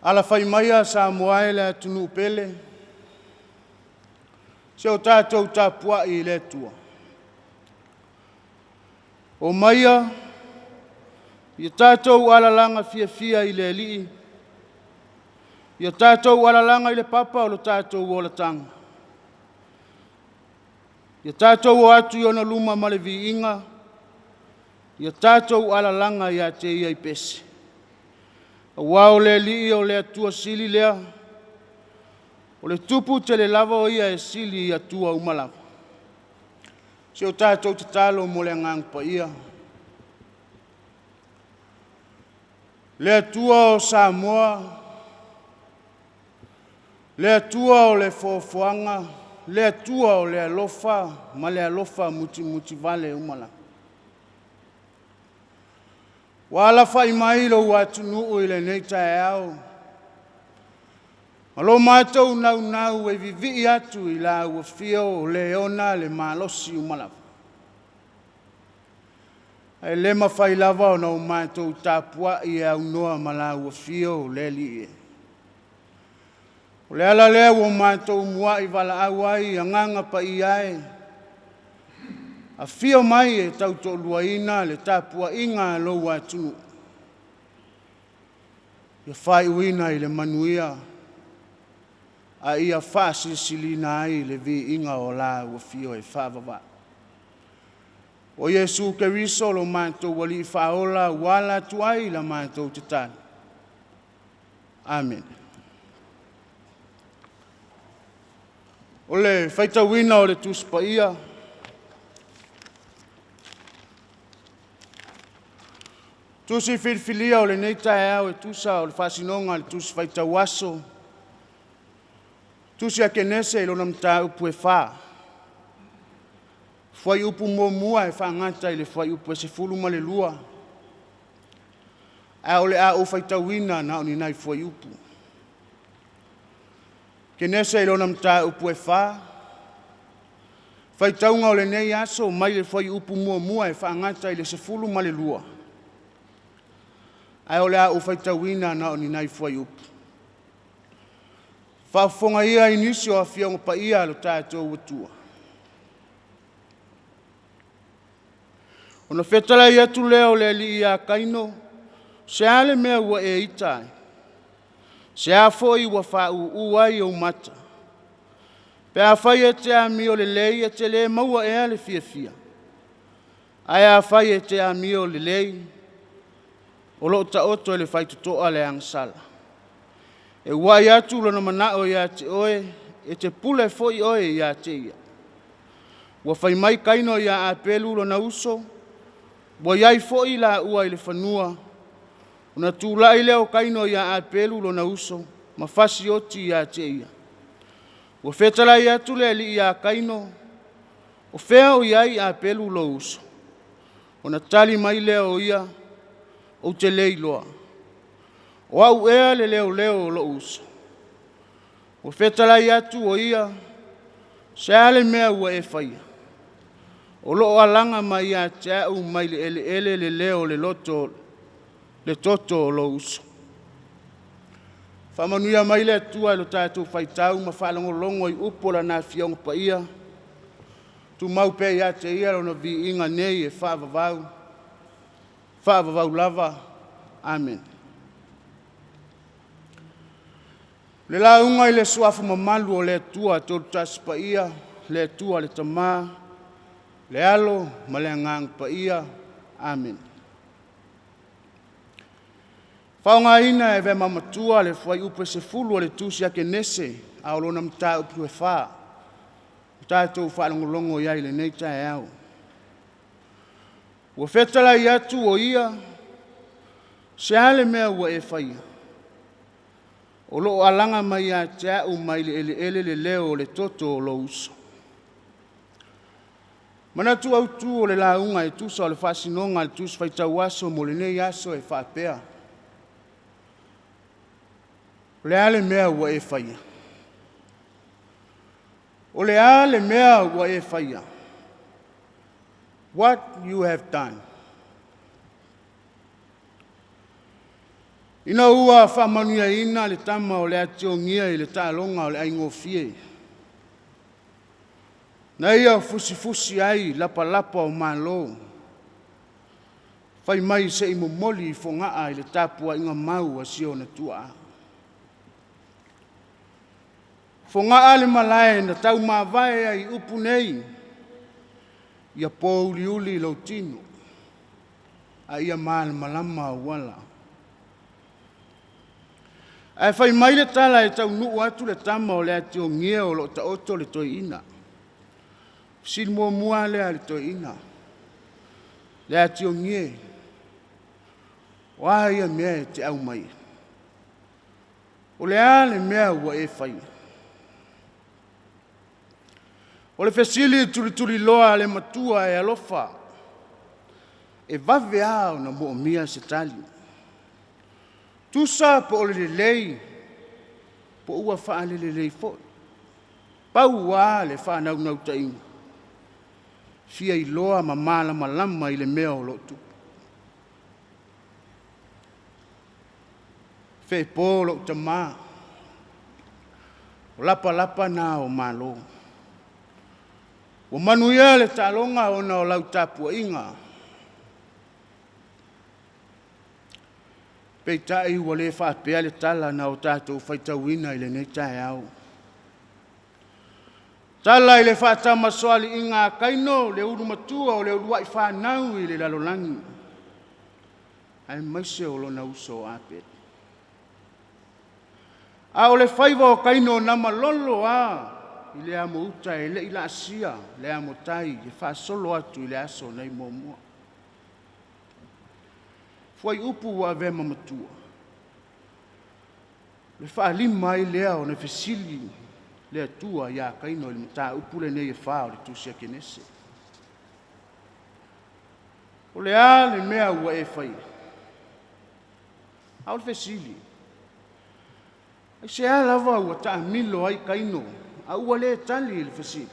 Ala fai maia Samoa e le tunu pele. Se o tātou Tapuaiga le tua. O maia, i tātou alalanga fia i le lii. I tātou alalanga i le papa o le tātou o le tanga. I tātou o atu i ona luma ma le vi inga. I tātou alalanga i a te ia i pesi. Wa o le li o le atua sili lea, o le tupu te le lava o ia e sili i atua umalawa. Se o tātou te talo mo le ngang pa ia. Le atua o Samoa, le atua o le fofoanga, le atua o le alofa, ma le alofa muti vale umalawa. Wala fai mai lo watu nuu i le nei Taeao. Malo mātou nau e vivi atu i la ua fio o le ona le malosi umalawa. E le mawhai lava o nau mātou Tapuaiga e au noa ma la ua fio o le li e. O le ala lea o mātou mua i wala au ai anganga pa i ai. A fio mai e tau to luaina le Tapuaiga lo atunu. Ia whai uina i le manuia. A ia whasilina ai le vi inga o la ua fio e whawawā. O Yesu Keriso lo mātou wali whaola wala tuai la mātou te tāna. Amen. O le whaitawina o le tuspaia. Tusi filfilia o le nei Taeao e tusa o le whasinonga le tusi whaitawaso. Tusi a kenese ilo nam ta upu e wha. Fwai upu mua e whangata i le fwai upu e se fuluma le lua. A ole a o whaitawina na o ni nai fwai upu. Kenese ilo nam ta upu e wha. Whaitaunga o le nei aso mai le fwai upu mua e whangata i le se fuluma le lua. Ai ole a o whaitawina na o ni nai fwai upu. Whawhonga ia inisio a whionga pa ia lo tātou watua. Ona whetala i atu leo le li ia kaino, se ale mea ua e itai. Se a foi ua whau uai o mata. Pe a whai e te a mio le lei e te le maua e ale fia. Ai a whai e te a mio le lei, o lo ta oto e le whai tutoa le angsala. E wai atu lona manao ia te oe, e te pule foi oe ia te ia. Ua whai mai kaino ia a pelu lona uso, ua iai foi la ua i le whanua, una tūlai leo kaino ia a pelu lona uso, ma fasi oti ia te ia. Ua whetala ia atu le li ia kaino, o whea o iai a pelu lo uso. Ona tali mai leo ia, o te leiloa. O au ea le leo lo uso. O whetala i atu o ia, se ale mea ua e whaia. O lo alanga mai a te au mai le le leo le loto, le toto lo uso. Whamanuia mai le atua lo tātou whaitau, ma whalangolongo i upola na whionga pa ia. Tu mau pe ia te ia rona vi inga nei e whaavavau. Whaavavau lava. Amen. Le launga i le suafu mamalu o le atua tolu tasi pa ia, le atua le tamā, le alo ma le ngang pa ia. Amen. Whaonga ina e ve mamatua le fwai upe se fulu o le tusi ake nese, a o lona mta upu e wha. Tātou whalongolongo iai le nei Taeao. Ua whetala i atu o ia, se ale mea ua e whaia. O lo alanga mai a Taeao mai le leo le toto o lo uso. Mana tu au tu o le launga e tusa o le whasinonga le tusa whaitau aso mo le nei aso e whapea. O le ale mea ua e whaia. O le ale mea ua e whaia. What you have done. Ina ua whamanuia ina le tama o le ationgia i le tālonga o le aingofie. Na ia fusi ai lapa o malo. Whai mai se imo moli i fongaa i le Tapuaiga mau a sio na tua. Fongaa le malae na tau mawai ai upu nei. Ia po uli lo tino. A ia maal malama wala. Ai whai mai le tala e tau nuu atu le tama o le atio ngia o lo ta oto le toi ina. Sil mua le ale toi ina. Le atio ngie. Wa ia mea te au mai. O le ale mea ua e whai. O le fesili turi loa le matua e alofa. E vave au na mo mia se tali. Tusa po o le lei. Po ua wha le lei fo. Pau wa le wha nau ta inga. Fia i loa ma malama i le mea o lotu. Fe po lo ta ma. O lapa na o malo. O manuia le talonga o na o lau Tapuaiga. Peitai ua le whaapea le tala na o tātou whaitauina i le nei Taeao. Tala i le whaatama soali i ngā kaino, le uru matua o le urua i whanau i le lalolangi. Ai maise o lona uso apet. A o le whaiva o kaino na malolo i le amo uta e le ila asia, le amo tai, e whaasolo atu i le aso nei mua. Fuai upu wa vema matua. Le whaalima i lea o ne fesili le atua ia kaino le mata upule nei e wha o le tusia kenese. O le a le mea ua e whai. Au le fesili. Ai se a lava ua taa milo ai kaino. A ua le tali le fesili.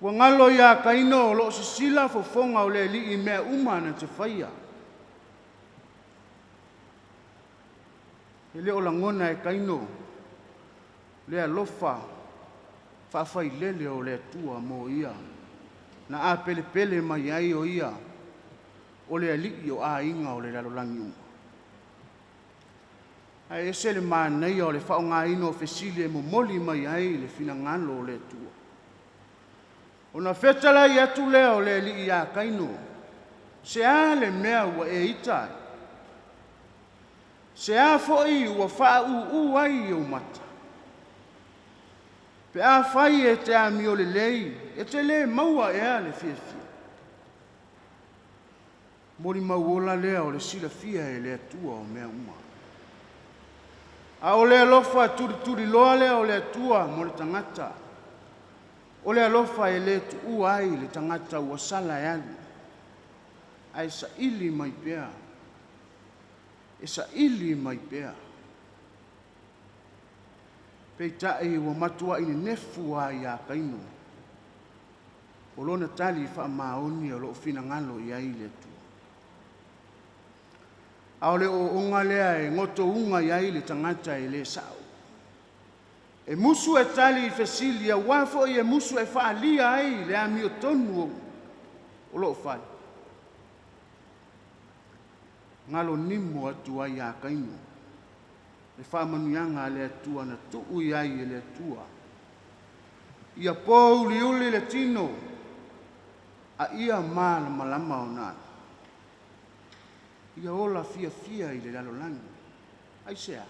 Ua ngalo ia kaino o lo sisila fofonga o le li i mea umana te whaia. E le o langona e kaino. Le alofa whawhai lele o le atua mo ia. Na a pele mai ai o ia. O le alii o a inga o le lalolangi uma. Ai ese le mānei o le whaonga ino o fesili e mo moli mai ai le fina ngalo o le atua. O na whetala i atu leo le li i a kaino. Se a le mea ua e itai. Se a foi ua wha ai o mata. Pe a whai e te ami o le lei. E te le maua e a le fia. Mori mauola lea o le sila fia e le atua o mea uma. A o le alofa turi loa lea o le atua mo le tangata. O le alofa e le tu ai le tangata ua sala e ali. Ai sa ili mai pea. E sa ili mai pea. Peitai ua matua i nefu ai a kaino. O lona tali wha maoni o lo fina ngalo i ai le tu. A o le o unga lea e ngoto unga i ai le tangata e le sao. E musu e tali i fesili a wafo i e musu e whaalia ai le ami o tonu o lo whai. Ngalo nimu atu ai a kaino. Le whaamanuianga le atua na tuu i ai e le atua. Ia po uli le tino. A ia maa na malama o nana. Ia ola fia i le lalolangi. Ai sea.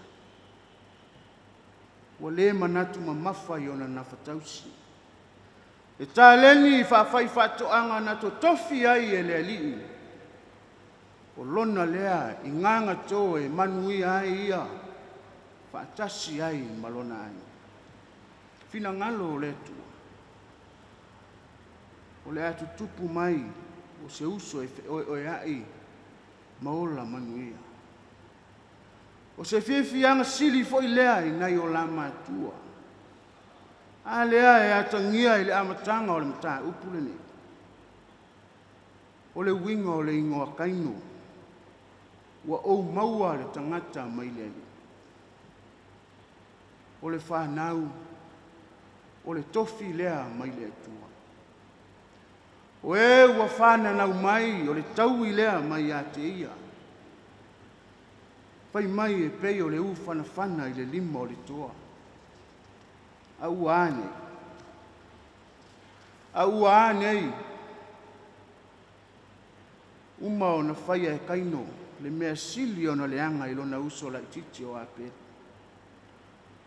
Wa le manatu mamafa i ona na fatausi. E tā leni i whawhai whatoanga na to tofi ai e le alii. O lona lea I nganga tō e manuia ai ia. Whaatasi ai malona ai. Whina ngalo o le tua. O le atu tupu mai o se uso e oe ai maola manuia. O se whiwhianga sili fo I lea I nai o la matua. A lea e atangia I le amatanga o le mata upule ni. O le winga o le ingoa kaino. Wa o maua le tangata mai le. O le whanau. O le tofi lea mai le tua. O e ua whananau mai o le taui lea mai a te ia. Pai mai e pei o le uwhanawhana I le lima o le toa. Au ane. Au ane. Uma o na whaia e kaino. Le mea sili o na leanga I lona uso la ititi o ape.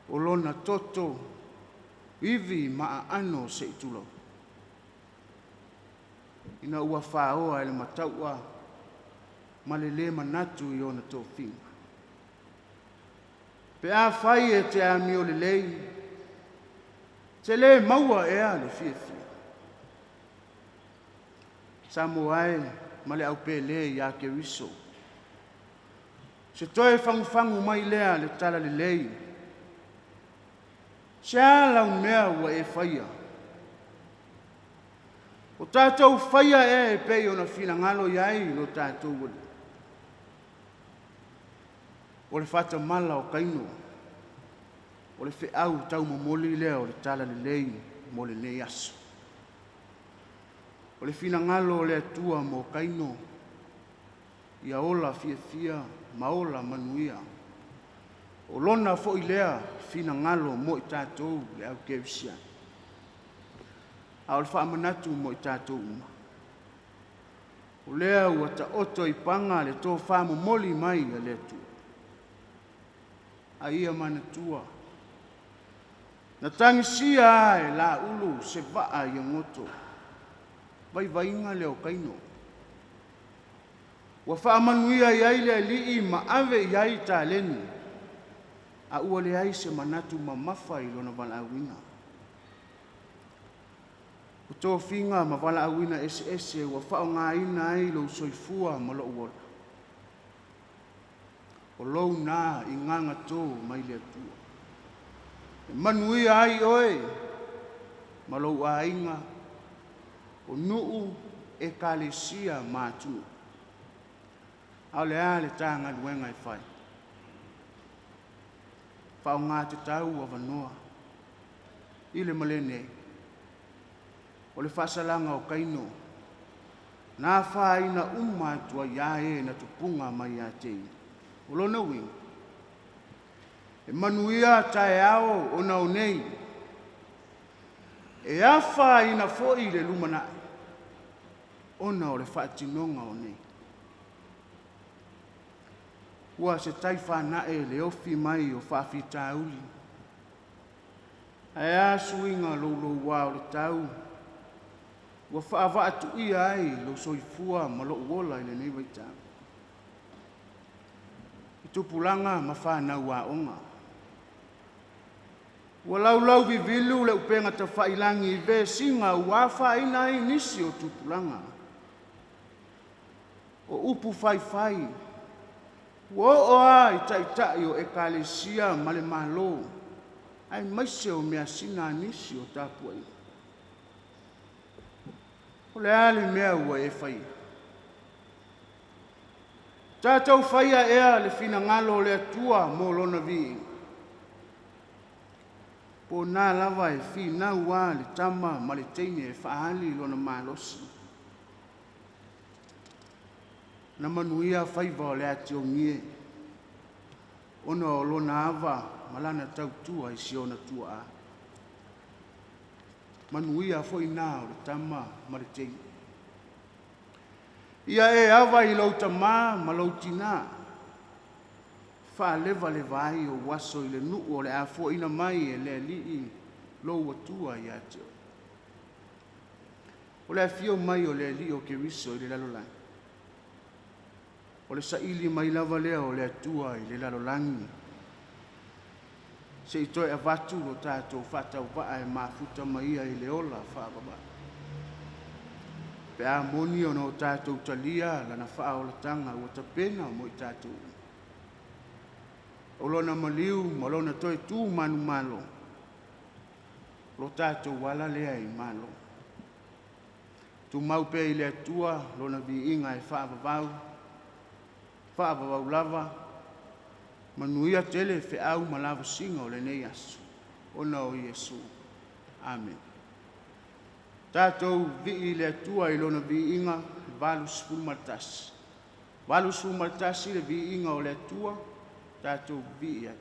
O lona toto. Ivi maa ano se itulo. Ina ua whaoa ele mataua. Malele manatu I ona tōwhinga. Pe a whai e te a mio le lei. Te le maua e a le fia. Samoa e male au pe le I a ke riso. Se toe whangu mai lea le tala le lei. Se a lau mea ua e whaia. O tātou whaia e pei o na whina ngalo iai lo tātou wale. O le whata mala o kaino. O le whiau tau momoli lea o le tala le lei mo le nei aso. O le whina ngalo o le atua mo kaino. Ia ola fia maola manuia. O lona fo I lea whina ngalo mo I tātou le au kevisia. A o le whaamanatu mo I tātou uma. O lea ua ta oto I panga le tō whaamomoli mai a le atua. A ia manatua. Na tangisia e la ulu se vaa I ngoto. Vai vainga leo kaino. Wa whaamanuia I ai le lii ma ave I ai tā leni. A ua le ai se manatu ma mafa I lona wala awina. O tō whinga ma wala awina ese wa whao ngā ina ai lo soifua ma lo uola. O lou nā I nganga tō mai le atua. E manuia ai oe, ma lo a inga, o nuu e kalesia mātua. Au le ale tānga luenga I whai. Whao ngā te tau a wanoa. I le malene. O le whasalanga o kaino. Nā whaina umātua ia e na tupunga mai a te. O lona winga. E manuia Taeao o nau nei. E awha ina foi le lumana. Ona o le whaatinonga o nei. Ua se taifa na e le ofi mai o whaafita uli. E asuinga lolo wā o le tau. Ua whaava atu ia ai lo soifua ma lo uola I le nei waitau. I tupulanga ma whanau a onga. Ua lau vivilu le upenga ta whailangi I ve singa ua whaina I nisi o tupulanga. O upu whai. Ua oa I taitai o ekalesia ma le malo. Ai maise o mea sina nisi o Tapuaiga. O le ale mea ua e whai. Tātou whaia ea le whina ngalo le atua mō lona vi. Po nā lava e whina ua le tama ma le teine e whaali lona mālosi. Na manuia whaiva o le ati o ngie. Ona o lona ava malana tautua I siona tua a. Manuia foi nā o le tama ma le teine. Ia e awa I lau tamā ma lau tina. Wha leva ai o waso I le nuu o le a fo ina mai e le lii lou atua I ate. O le a fio mai o le lii o ke riso I le lalolai. o le saili mai lava lea o le atua i le lalolangi. Se i toe avatu lo tātou whātaupaa e mafuta maia i le ola whaababa. Pe a moni o no tātou talia lana whaaolatanga ua tapena o mo i tātou. O lona maliu, ma lona toe tū manu malo. Lo tātou wala lea i malo. Tu mau pe i le atua, lona vi inga e whaavavau lava, manuia tele fe au malava singa o le nei asu. Ona o Iesu. Amen. Tātou vi i le atua i lona vi inga, valu spumatasi. Valu spumatasi le vi inga o le atua, tātou vi i ai.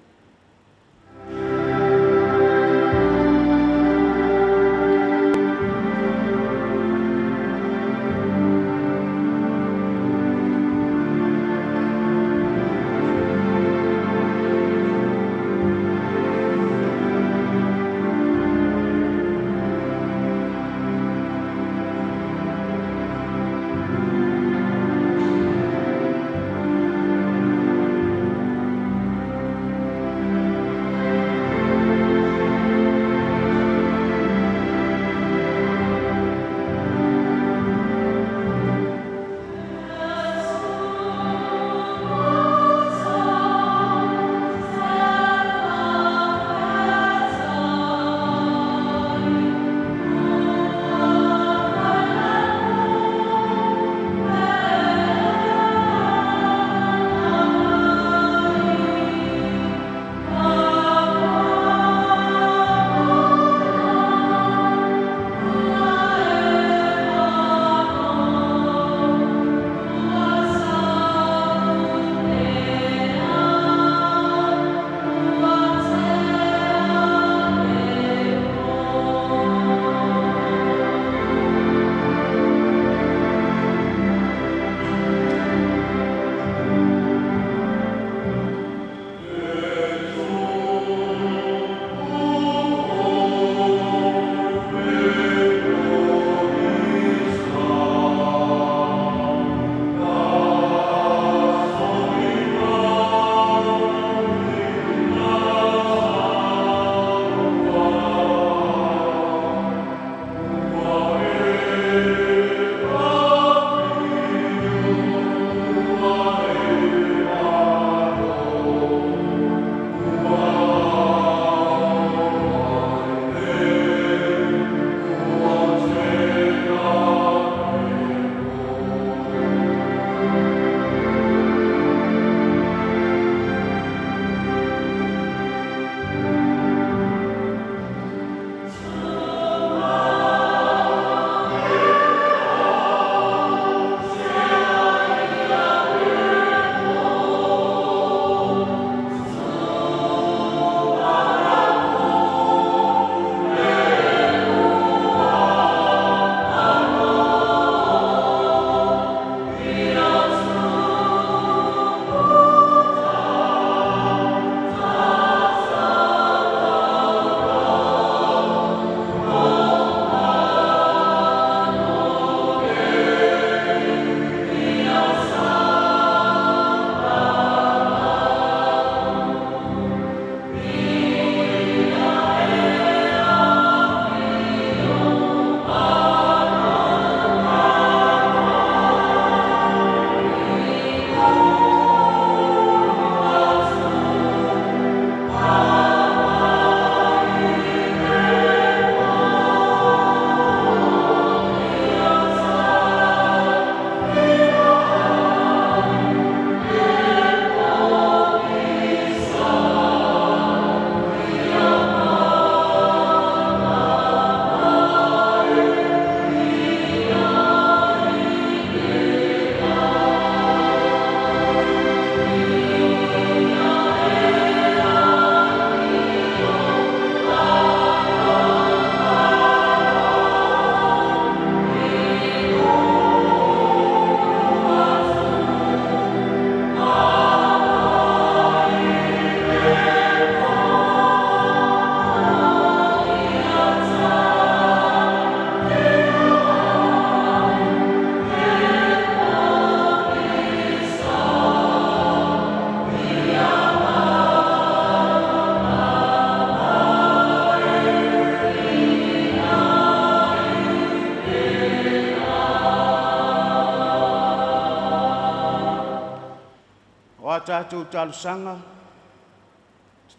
tātou talusanga,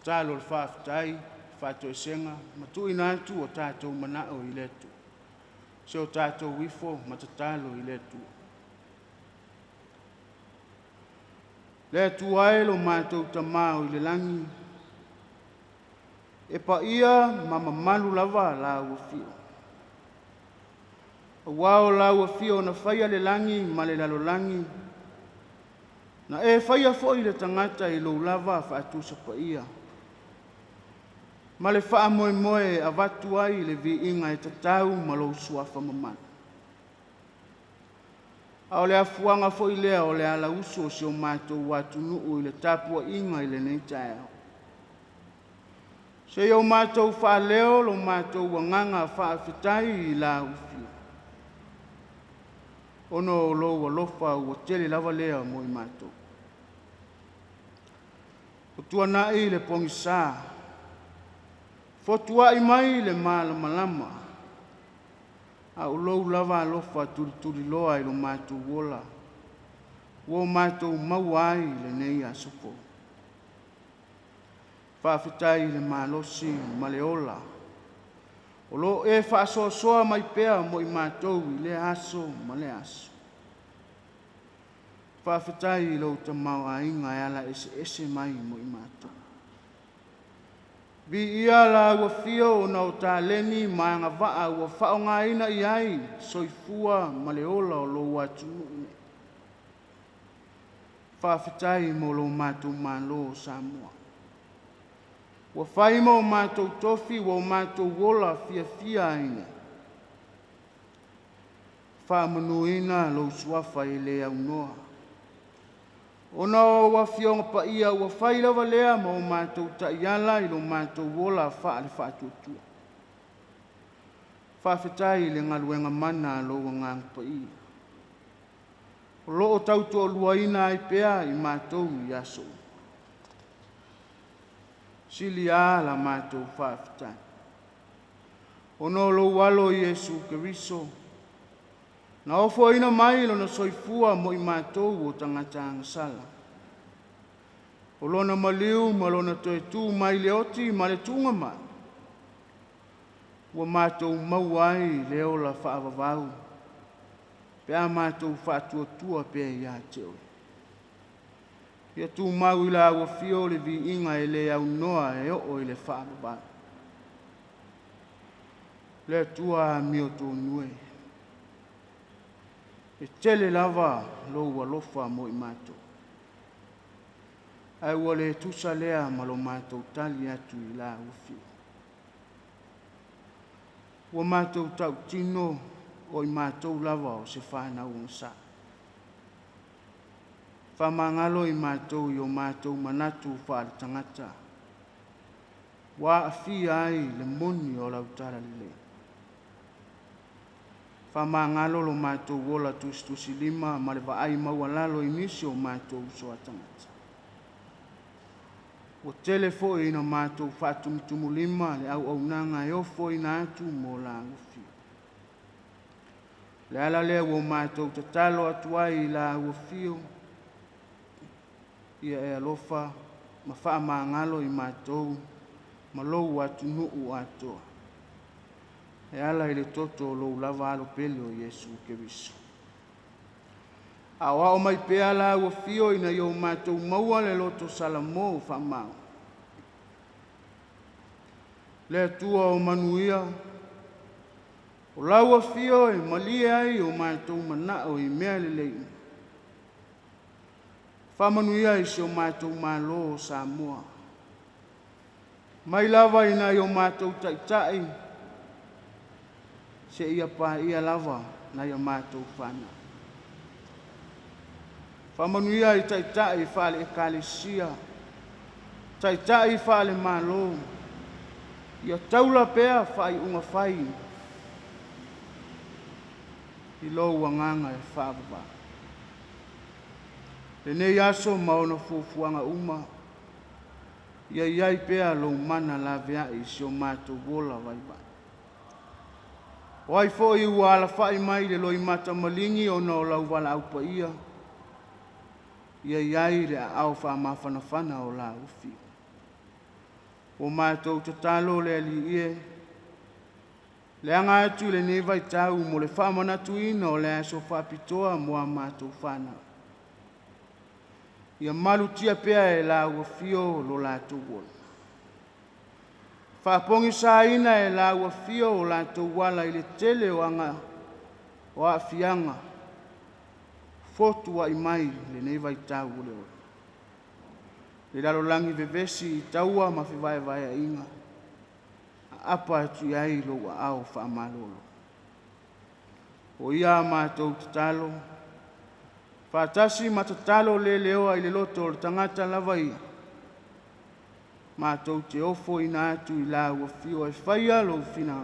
tālo le whaafitai, whaatoesenga, matui nā atu o tātou manao I letu. Se o tātou wifo matatalo I letu. Le tuai lo mātou tamau I le langi. E pa ia mama malu lava la uafio. Wao la uafio na whaia le langi ma le lalo langi. Na e whaia foi le tangata I lo lava whaatusa pa ia. Ma le wha moe moe a watu ai le vi inga e tatau ma lo suafa mamana. A o le afuanga foi lea o le ala uso o se o mātou watu nuu I le Tapuaiga I le nei Taeao. Se o mātou wha leo lo mātou wanganga wha awhitai I la ufio. Ono o lo wa lofa ua tele lava lea mo I mātou. O tuanai le pongisā. Fotua I mai le malama. A o lou lava alofa turi loa I lo mātou wola. Wo mātou mauai le nei a sofo. Whawhitai le malosi ma le ola. O lo e whaasoa mai pea mo I mātou I le aso ma le aso. Whawhitai lo tamau a inga e ala ese mai mo I mātou. Vi ia la ua fio na o tā leni ma ngā waa ua whao ngā ina I ai, soifua ma le ola o lo watu nune. Whawhitai mo lo mātou malo o Samoa. Ua whai mo mātou tofi wa o mātou wola fia ina. Whaamanuina lo suafa I le au noa. Ona o wa fionga pa ia ua whai lawa lea ma o mātou ta iala I lo mātou wola wha le whaatutua. Whawhitai le ngaluenga mana lo wa ngang pa ia. O lo o tautu o luaina I pea I mātou I aso. Sili a la mātou whawhitai. Ono lo walo Yesu Keriso. Na ofo ina mai lo na soifua mo I mātou o tangata angasala. O lona maliu ma lona toe tū mai le oti ma le tunga mai. Ua mātou mauai le ola whaavavau. Pea mātou whaatuatua pea ia teo. Ia tū mau I la ua fio le vi inga e le au noa e o I le whaavavau. Le tua mioto nue. E tele lava lo ua lofa mo I mātou. Ai ua le tusa lea ma lo mātou tali atu I la ufio. Ua mātou tau tino o I mātou lava o se whanau ngasa. Whamangalo I mātou I o mātou manatu whaare tangata. Wa afi ai le moni o lautara lile. Whamangalo lo mātou wola tusi lima ma le vaai maua lalo I nisi o mātou soa tangata. O telefo I na mātou whaatumutumu lima le au nanga e ofo I na atu mo la ufi. Le ala lea o mātou tatalo atuai I la ufio. Ia e alofa ma whaamangalo I mātou ma lou atu nuu atoa. E ala I le toto lo lava alo pele o Yesu Keriso. A wao mai pea la ua fio ina i o mātou maua le loto salamo whamau. Le tua o manuia. O la ua fio e malia ai o mātou manao I mea le lei. Whamanuia I se o mātou malo o Samoa. Mai lava ina i o mātou taitai. Se ia pa ia lava na ia mātou whana. Whamanuia I taitai whale ekalesia. Taitai whale malo. Ia taula pea whai unga whai. I lo wanganga e whaababa. Le nei aso maona fufuanga uma. Ia iai pea lo mana la vea I se o mātou wola waiba. Wai fo I ua ala whai mai le loi mata malingi o na o lau wala aupa ia. ia iai le au whaamawhanawhana o la uwhi. O mātou te talo le ali ie, le anga atu le nevai tau mo le whaamanatu ina o le aso whaapitoa mua mātou whana. Ia malu tia pea e la uwhio lo lātou wala. Whaapongi sa ina e la uwhio o lātou wala i le tele o anga o a fianga. Fotu wa imai le nevai tau le ola. Le lalo langi vevesi i taua ma whiwai vai a inga. Apa atu iai lo wa au whaamalolo. O ia mātou te talo. Whaatasi ma te talo le leo ai le loto o le tangata lava ia. Mātou te ofo ina atu i la ua fio e whaia lo whina.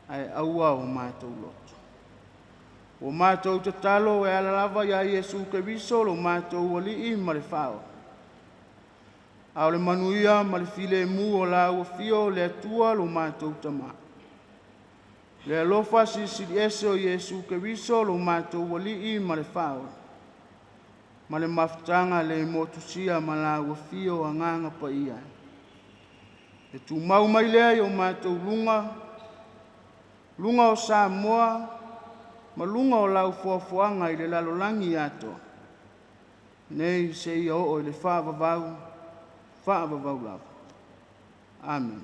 Ai aua o mātou loto. O mātou te talo e ala lava ia Iesu Keriso lo mātou wali i ma le whao. Ao le manuia ma le file mu o la ua fio le atua lo mātou tama. Le alofa si ese o Iesu Keriso lo mātou wali i ma le whao. Ma le mafutanga le motusia ma la ua fio a nganga pa ia. E tu mau mai lea i o mātou lunga o Samoa, ma lunga o lau fuafuanga i le lalolangi ato. Nei se ia o i le whaavavau lava. Amen.